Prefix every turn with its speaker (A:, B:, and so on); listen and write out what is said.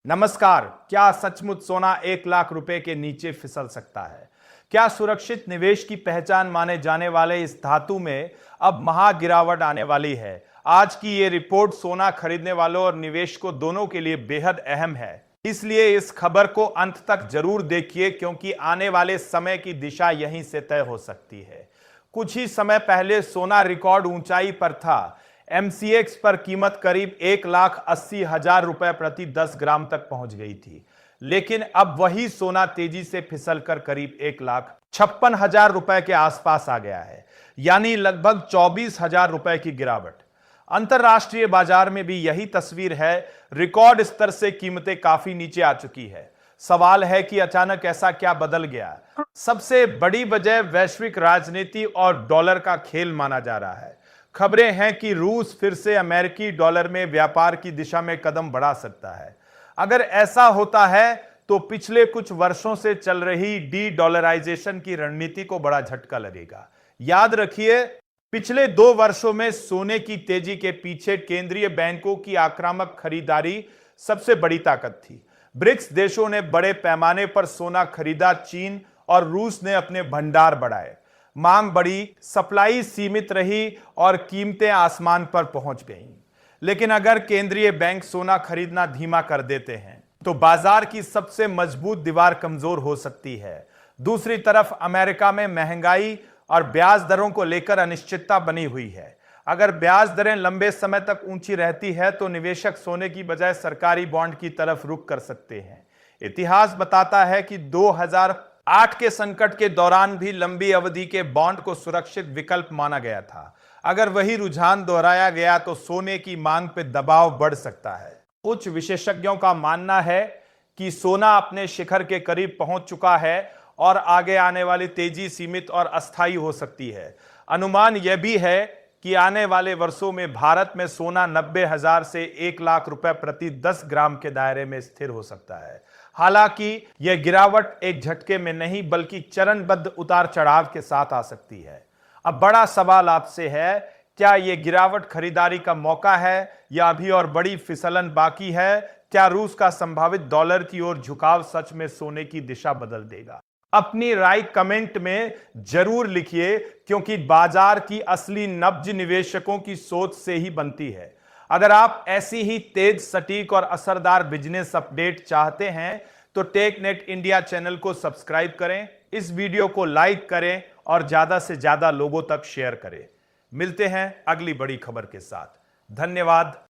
A: नमस्कार। क्या सचमुच सोना 1 लाख रुपए के नीचे फिसल सकता है? क्या सुरक्षित निवेश की पहचान माने जाने वाले इस धातु में अब महा गिरावट आने वाली है? आज की ये रिपोर्ट सोना खरीदने वालों और निवेशकों दोनों के लिए बेहद अहम है, इसलिए इस खबर को अंत तक जरूर देखिए, क्योंकि आने वाले समय की दिशा यहीं से तय हो सकती है। कुछ ही समय पहले सोना रिकॉर्ड ऊंचाई पर था। एमसीएक्स पर कीमत करीब 1,80,000 रुपए प्रति 10 ग्राम तक पहुंच गई थी, लेकिन अब वही सोना तेजी से फिसलकर करीब 1,56,000 रुपए के आसपास आ गया है, यानी लगभग 24,000 रुपए की गिरावट। अंतरराष्ट्रीय बाजार में भी यही तस्वीर है। रिकॉर्ड स्तर से कीमतें काफी नीचे आ चुकी है। सवाल है कि अचानक ऐसा क्या बदल गया? सबसे बड़ी वजह वैश्विक राजनीति और डॉलर का खेल माना जा रहा है। खबरें हैं कि रूस फिर से अमेरिकी डॉलर में व्यापार की दिशा में कदम बढ़ा सकता है। अगर ऐसा होता है तो पिछले कुछ वर्षों से चल रही डी डॉलराइजेशन की रणनीति को बड़ा झटका लगेगा। याद रखिए, पिछले 2 वर्षों में सोने की तेजी के पीछे केंद्रीय बैंकों की आक्रामक खरीदारी सबसे बड़ी ताकत थी। ब्रिक्स देशों ने बड़े पैमाने पर सोना खरीदा। चीन और रूस ने अपने भंडार बढ़ाए। मांग बढ़ी, सप्लाई सीमित रही और कीमतें आसमान पर पहुंच गईं। लेकिन अगर केंद्रीय बैंक सोना खरीदना धीमा कर देते हैं तो बाजार की सबसे मजबूत दीवार कमजोर हो सकती है। दूसरी तरफ अमेरिका में महंगाई और ब्याज दरों को लेकर अनिश्चितता बनी हुई है। अगर ब्याज दरें लंबे समय तक ऊंची रहती है तो निवेशक सोने की बजाय सरकारी बॉन्ड की तरफ रुख कर सकते हैं। इतिहास बताता है कि 2008 के संकट के दौरान भी लंबी अवधि के बॉन्ड को सुरक्षित विकल्प माना गया था। अगर वही रुझान दोहराया गया तो सोने की मांग पर दबाव बढ़ सकता है। कुछ विशेषज्ञों का मानना है कि सोना अपने शिखर के करीब पहुंच चुका है और आगे आने वाली तेजी सीमित और अस्थायी हो सकती है। अनुमान यह भी है कि आने वाले वर्षों में भारत में सोना 90,000 से 1 लाख रुपए प्रति 10 ग्राम के दायरे में स्थिर हो सकता है। हालांकि यह गिरावट एक झटके में नहीं बल्कि चरणबद्ध उतार चढ़ाव के साथ आ सकती है। अब बड़ा सवाल आपसे है, क्या यह गिरावट खरीदारी का मौका है या अभी और बड़ी फिसलन बाकी है? क्या रूस का संभावित डॉलर की ओर झुकाव सच में सोने की दिशा बदल देगा? अपनी राय कमेंट में जरूर लिखिए, क्योंकि बाजार की असली नब्ज निवेशकों की सोच से ही बनती है। अगर आप ऐसी ही तेज, सटीक और असरदार बिजनेस अपडेट चाहते हैं तो टेकनेट इंडिया चैनल को सब्सक्राइब करें, इस वीडियो को लाइक करें और ज्यादा से ज्यादा लोगों तक शेयर करें। मिलते हैं अगली बड़ी खबर के साथ। धन्यवाद।